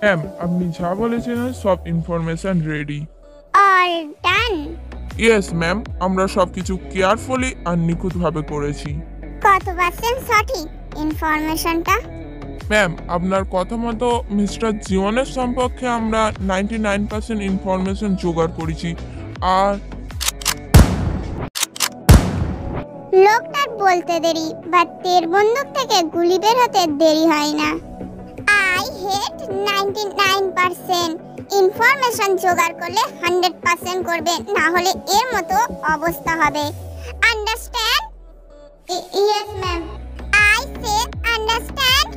Ma'am, আপনি যা বলেছিলেন সব information ready. All done. Yes ma'am, আমরা সবকিছু কেয়ারফুলি আর নিখুঁতভাবে করেছি। কত পার্সেন্ট সঠিক ইনফরমেশনটা? ম্যাম, আপনার কথা মতো মিস্টার জীবনের সম্পর্কে আমরা 99% ইনফরমেশন জোগাড় করেছি। আর লোকটার বলতে দেরি বা তের বন্দুক থেকে গুলি বের হতে দেরি হয় না। আই হেট 99% ইনফরমেশন জোগাড় করলে 100% করবে, না হলে এর মতো অবস্থা হবে। Understand? Yes ma'am. I say understand?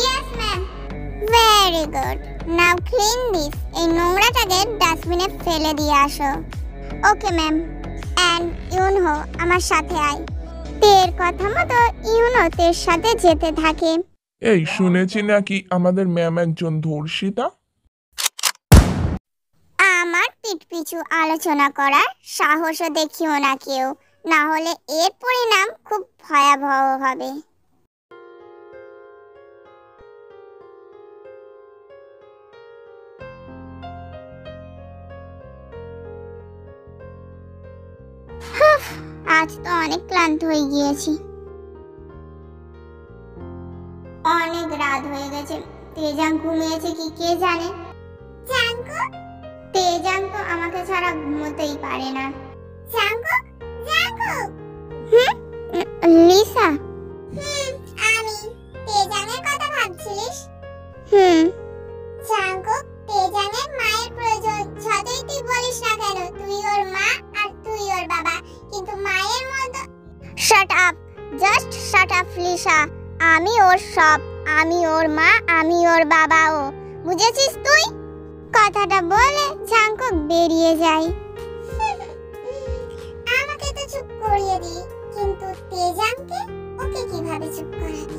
Yes ma'am. Very good. Now clean this. এই নোংরাটাকে ডাস্টবিনে ফেলে দিয়ে আসো। Okay ma'am. অ্যান্ড ইউনহো, আমার সাথে আয়। তের কথা মতো ইউনো তের সাথে যেতে থাকে। এই শুনেছি নাকি আমাদের ম্যাম একজন ধর্ষিতা। আমার পিঠ পিছু আলোচনা করার সাহসও দেখিও না কেউ, না হলে এর পরিণাম খুব ভয়াবহ হবে। আজ তো অনেক ক্লান্ত হয়ে গিয়েছি। অনেক রাত হয়ে গেছে। তেজাং ঘুমিয়েছে কি কে জানে। জাঙ্কু, তেজাং তো আমাকে ছাড়া ঘুমোতেই পারে না। জাঙ্কু, জাঙ্কু। লিসা। আমি। তেজাংয়ের কথা ভাবছিলিস? জাঙ্কু, তেজাংয়ের মায়ের প্রয়োজন। যতই তুই বলিস না কেন তুই ওর মা আর তুই ওর বাবা, কিন্তু মায়ের মতো। Shut up, just shut up Lisa. আমি ওর সব, আমি ওর মা, আমি ওর বাবাও, বুঝেছিস তুই? কথাটা বলে জাঙ্কুক বেরিয়ে যায়। আমাকে তো চুপ করিয়ে দি, কিন্তু তেজাংকে ওকে কিভাবে চুপ করাবি?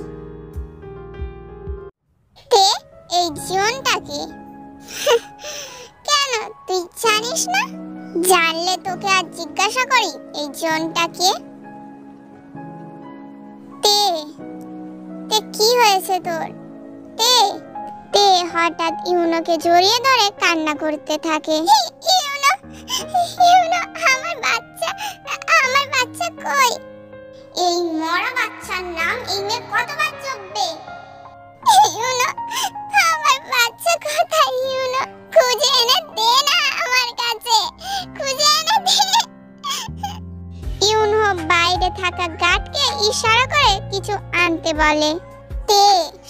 তে এই জীবনটাকে কেন তুই জানিস না? জানলে তোকে আর জিজ্ঞাসা করি এই জীবনটাকে। তে তে কি হয়েছে তোর? তে তে হঠাৎ ইউনোকে জড়িয়ে ধরে কান্না করতে থাকে। ইউনো, ইউনো, আমার বাচ্চা, আমার বাচ্চা কই? এই মরা বাচ্চার নাম এই মেয়ে কতবার জপবে? ইউনো, আমার বাচ্চা কোথায়? ইউনো, খুঁজে এনে দে না আমার কাছে, খুঁজে এনে দে। ইউনো বাইরে থাকা গার্ডকে ইশারা করে কিছু আনতে বলে। তে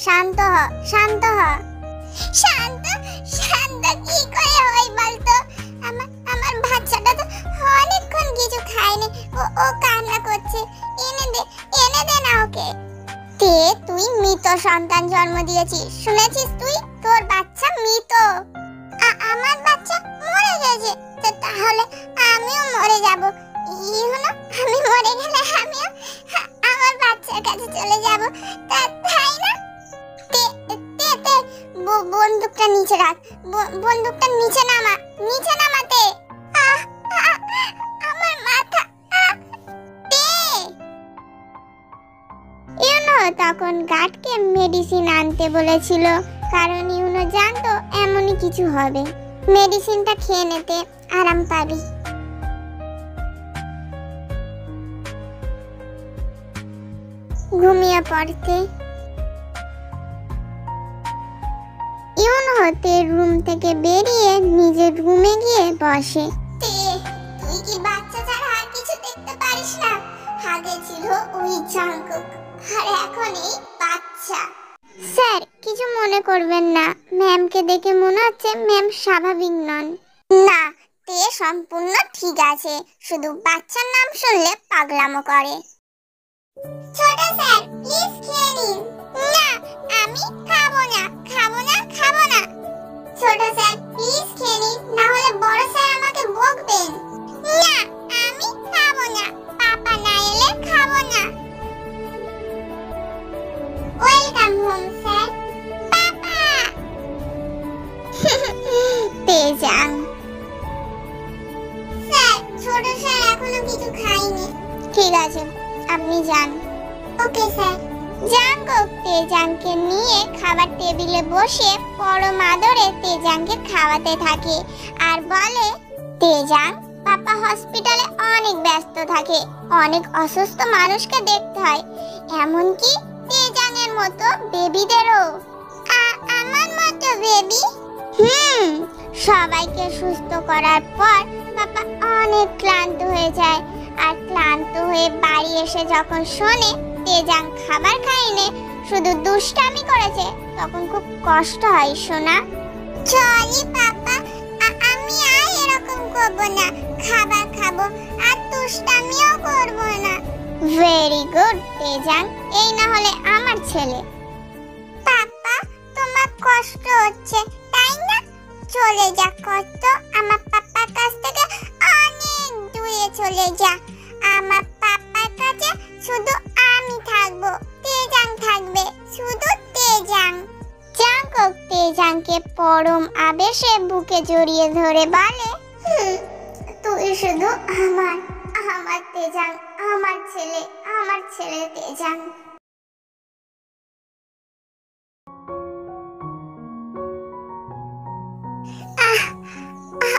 শান্ত হ, শান্ত হ। শান্ত, শান্ত কি করে হই বলতো? আমার বাচ্চাটা তো অনেকক্ষণ কিছু খায়নি, ও কান্না করছে। এনে দে না ওকে। তে তুই মৃত সন্তান জন্ম দিয়েছিস, শুনেছিস তুই? তোর বাচ্চা মৃত। আমার বাচ্চা মরে গেছে, তাহলে আমিও মরে যাব। ইউনো, আমি মরে গেলে আমিও আমার বাচ্চার কাছে চলে যাব, তাই না? বন্দুকটা নিচে রাখ, বন্দুকটা নিচে নামা, নিচে নামাতে। আমার মাথা। ইউনো তখন গার্ডকে মেডিসিন আনতে বলেছিল, কারণ ইউনো জানতো এমনই কিছু হবে। মেডিসিনটা খেয়ে নিতে আরাম পাবি। ঘুমিয়ে পড়তে ইউনো তের রুম থেকে বেরিয়ে নিজের রুমে গিয়ে বসে। তুই কি বাচ্চা ছাড়া আর কিছু দেখতে পারিস না? আগে ছিল ওই জাঙ্কুক, আর এখন এই বাচ্চা। স্যার, কিছু মনে করবেন না, ম্যামকে দেখে মনে হচ্ছে ম্যাম স্বাভাবিক নন। না, তে সম্পূর্ণ ঠিক আছে, শুধু বাচ্চার নাম শুনলে পাগলামো করে। ছোট স্যার, প্লিজ খেয়ে নিন। না, আমি খাবো না, খাবো না, খাবো না। ছোট স্যার, প্লিজ খেয়ে নিন, না হলে বড় স্যার আমাকে বকবেন। না, আমি খাবো না, পাপা না এলে খাবো না। Welcome home sir. পাপা। তেজাং। স্যার, ছোট স্যার এখনো কিছু খায়নি। ঠিক আছে, আপনি যান। Okay sir. জাঙ্কুক তেজাংকে নিয়ে খাবার টেবিলে বসে পরম আদরে তেজাংকে খাওয়াতে থাকে আর বলে, তেজাং, পাপা হসপিটালে অনেক ব্যস্ত থাকে, অনেক অসুস্থ মানুষকে দেখতে হয়, এমনকি তেজাংয়ের মতো বেবিদেরও। আমার মতো বেবি? সবাইকে সুস্থ করার পর পাপা অনেক ক্লান্ত হয়ে যায়, আর ক্লান্ত হয়ে বাড়ি এসে যখন শোনে তেজাং খাবার খায়নি, শুধু দুষ্টামি করেছে, তখন খুব কষ্ট হয় সোনা। চলি পাপা, আমি আর এরকম করব না, খাবার খাবো আর দুষ্টামিও করব না। ভেরি গুড তেজাং, এই না হলে আমার ছেলে। পাপা, তোমার কষ্ট হচ্ছে তাই না? চলে যা কষ্ট, আমার পাপার কাছ থেকে অনেক দূরে চলে যা। আমার পাপার কাছে শুধু আমি থাকবো, তেজাং থাকবে, শুধু তেজাং। জাঙ্কুক তেজাংকে পরম আবেশে বুকে জড়িয়ে ধরে বলে, তুই শুধু আমার, আমার তেজাং, আমার ছেলে তেজাং।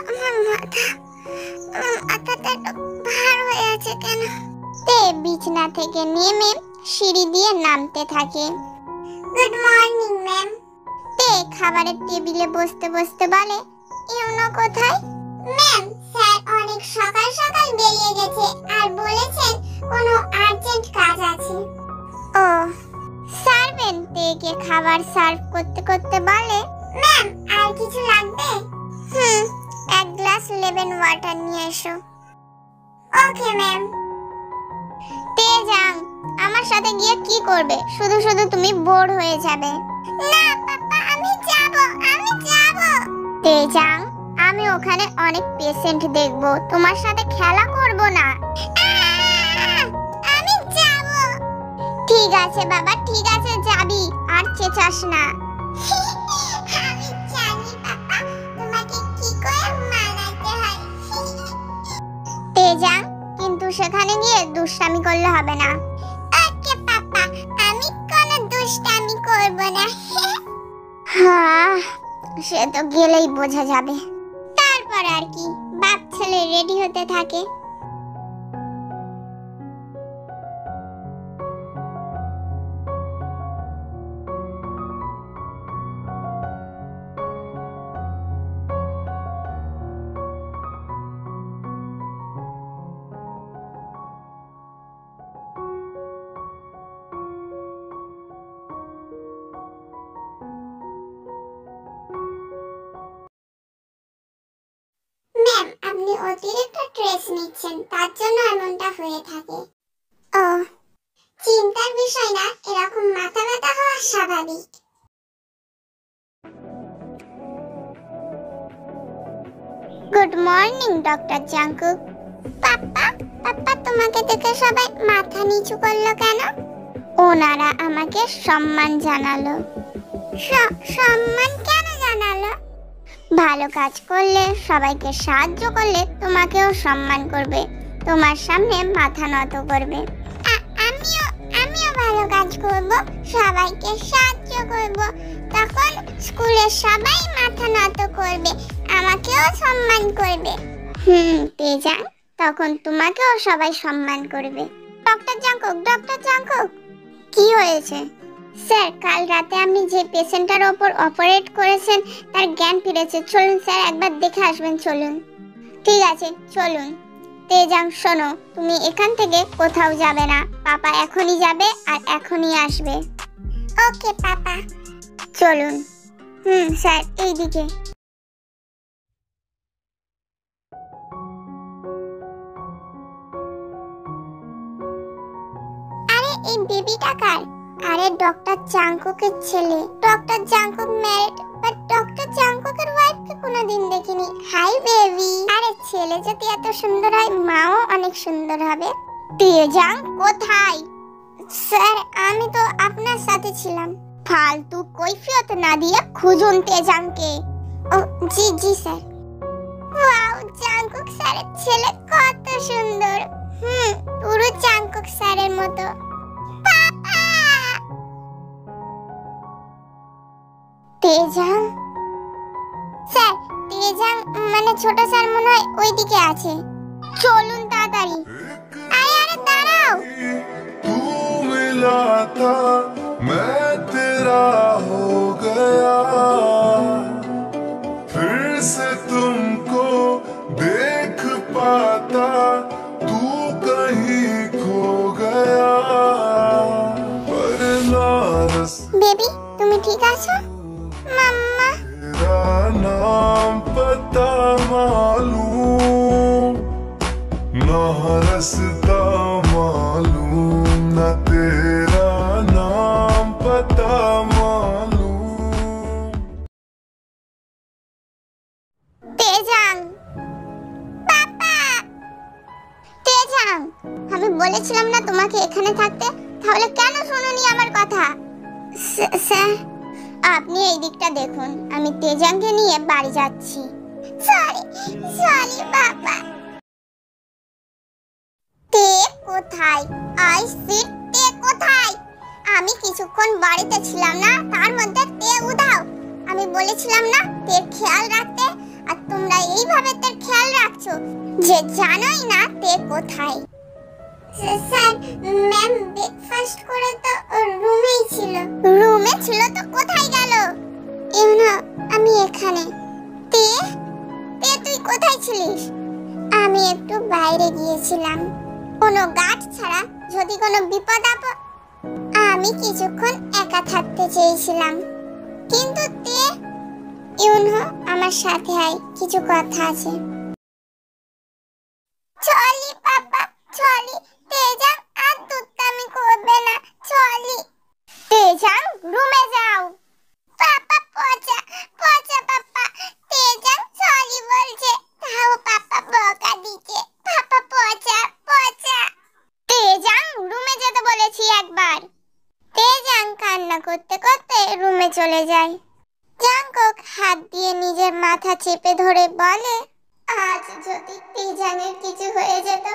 আমার মাথাটা একটু ভার হয়ে আছে কেন? তে বিছানা থেকে নেমে সিঁড়ি দিয়ে নামতে থাকে। Good morning ma'am. তে খাবারের টেবিলে বসতে বসতে বলে, ইউনো কোথায়? ম্যাম, স্যার অনেক সকাল সকাল বেরিয়ে গেছে আর বলেছেন কোনো আর্জেন্ট কাজ আছে। ও। সার্ভেন্ট তেকে খাবার সার্ভ করতে করতে বলে, ম্যাম আর কিছু লাগবে? এক গ্লাস লেমন ওয়াটার নিয়ে এসো। Okay ma'am. তেজাং, আমার সাথে গিয়ে কি করবে? শুধু শুধু তুমি বোর হয়ে যাবে। না পাপা, আমি যাব। তেজাং, আমি ওখানে অনেক পেশেন্ট দেখব, তোমার সাথে খেলা করব না। আমি যাব। ঠিক আছে বাবা, ঠিক আছে, যাবি, আর চেঁচাস না। আমি জানি পাপা, তোমাকে কি করে মানাতে হয়। তেজাং, কিন্তু সেখানে গিয়ে দুষ্টামি করলে হবে না। ওকে পাপা, আমি কোনো দুষ্টামি করব না। হ্যাঁ, সে তো গেলেই বোঝা যাবে। তারপর আর কি, বাপ ছেলে রেডি হতে থাকে। ম্যাম, আপনি অতিরিক্ত স্ট্রেস নিচ্ছেন, তার জন্য এমনটা হয়ে থাকে। ও, চিন্তার বিষয় না, এরকম মাথা ব্যথা হওয়া স্বাভাবিক। Good morning doctor Jungkook. Papa, তোমাকে দেখে সবাই মাথা নিচু করলো কেন? ওনারা আমাকে সম্মান জানালো। সম্মান কেন জানালো? ভালো কাজ করলে, সবাইকে সাহায্য করলে তোমাকেও সম্মান করবে, তোমার সামনে মাথা নত করবে। আমিও ভালো কাজ করব, সবাইকে সাহায্য করব, তখন স্কুলের সবাই মাথা নত করবে, আমাকেও সম্মান করবে। তেজাং, তখন তোমাকেও সবাই সম্মান করবে। ডক্টর জাঙ্কুক, কি হয়েছে? স্যার, কাল রাতে আপনি যে পেশেন্টের ওপর অপারেট করেছেন তার জ্ঞান ফিরেছে। চলুন স্যার, একবার দেখে আসবেন, চলুন। ঠিক আছে, চলুন। তেজাং, শোনো, তুমি এখান থেকে কোথাও যাবে না, পাপা এখনই যাবে আর এখনই আসবে। ওকে পাপা। চলুন। স্যার, এইদিকে। আরে এই বেবিটা কার? আরে ডক্টর জাঙ্কুকের ছেলে। Doctor Jungkook married, but doctor জাঙ্কুকের ওয়াইফকে কোনোদিন দেখিনি। Hi baby. আরে ছেলে যদি এত সুন্দর হয়, মাও অনেক সুন্দর হবে। তেজাং কোথায়? স্যার, আমি তো আপনার সাথে ছিলাম। ফালতু কৈফিয়ত না দিয়ে খুঁজুন তেজাংকে। ও জি স্যার। ওয়াও, জাঙ্কুক স্যারের ছেলে কত সুন্দর। পুরো জাঙ্কুক স্যারের মতো। তেজাং স্যার, তেজাং মানে ছোট স্যার মনে হয় ওইদিকে আছে। চলুন তাড়াতাড়ি। আরে দাঁড়াও। तू मिला था मैं तेरा हो गया, फिर से तुमको देख पाता तू कहीं खो गया, पर नारस বেবি, তুমি ঠিক আছো? মাম্মা। तेरा नाम पता मालूम, ना रास्ता मालूम, ना तेरा नाम पता मालूम। তেজাং, পাপা, তেজাং, আমি বলেছিলাম না তোমাকে এখানে থাকতে, তাহলে কেন শুনোনি আমার কথা? স্যার, আপনি এই দিকটা দেখুন, আমি তেজাংকে নিয়ে বাড়ি যাচ্ছি। সরি সরি বাবা। তে কোথায়? আই সিট, তে কোথায়? আমি কিছুক্ষণ বাড়িতে ছিলাম না, তার মধ্যে তে উধাও। আমি বলেছিলাম না তের খেয়াল রাখতে, আর তোমরা এইভাবে তের খেয়াল রাখছো যে জানোই না তে কোথায়। স্যার, ম্যাম ব্রেকফাস্ট করে তো রুমেই ছিল। রুমে ছিল তো কোথায় গেল? ইউনো, আমি এখানে। তে তে তুই কোথায় ছিলিস? আমি একটু বাইরে গিয়েছিলাম, কোনো গার্ড ছাড়া, যদি কোনো বিপদ আপদ। আমি কিছুক্ষণ একা থাকতে চেয়েছিলাম, কিন্তু তে। ইউনো, আমার সাথে আয়, কিছু কথা আছে। চলি পাপা, চলি। তেজাং আর দুষ্টামি করবে না, চলি। তেজাং, রুমে যাও। পাপা পচা পচা, পাপা। তেজাং চলি বলছে, তাও পাপা বকা দিচ্ছে। পাপা পচা পচা। তেজাং, রুমে যেতে বলেছি একবার। তেজাং কান্না করতে করতে রুমে চলে যায়। জাংকুক হাত দিয়ে নিজের মাথা চেপে ধরে বলে, আজ যদি তেজাংয়ের কিছু হয়ে যেত,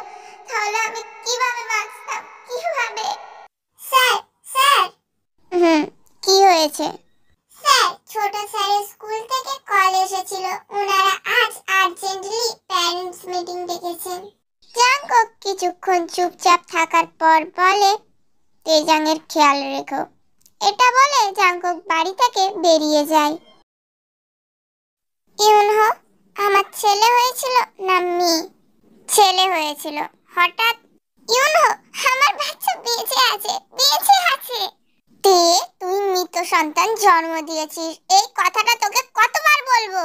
তাহলে আমি কিভাবে বাঁচতাম, কিভাবে? Sir, sir. কি হয়েছে? স্যার, ছোট স্যারের স্কুল থেকে কল এসেছিল, ওনারা আজ আর্জেন্টলি প্যারেন্টস মিটিং ডেকেছেন। জাংকুক কিছুক্ষণ চুপচাপ থাকার পর বলে, তেজাংয়ের খেয়াল রেখো। এটা বলে জাংকুক বাড়ি থেকে বেরিয়ে যায়। ইউনহো, আমার ছেলে হয়েছিল না মেয়ে? ছেলে হয়েছিল। হঠাৎ? ইউনহো, আমার বাচ্চা বেঁচে আছে, বেঁচে আছে। তে, তুই মৃত সন্তান জন্ম দিয়েছিস, এই কথাটা তোকে কতবার বলবো?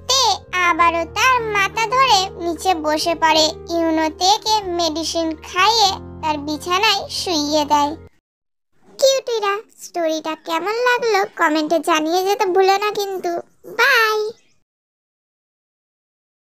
তে আবারও তার মাথা ধরে নিচে বসে পড়ে। ইউনো তেকে মেডিসিন খাইয়ে তার বিছানায় শুইয়ে দেয়। কিউটিরা, স্টোরিটা কেমন লাগলো কমেন্টে জানিয়ে যেতে ভুলো না কিন্তু। বাই।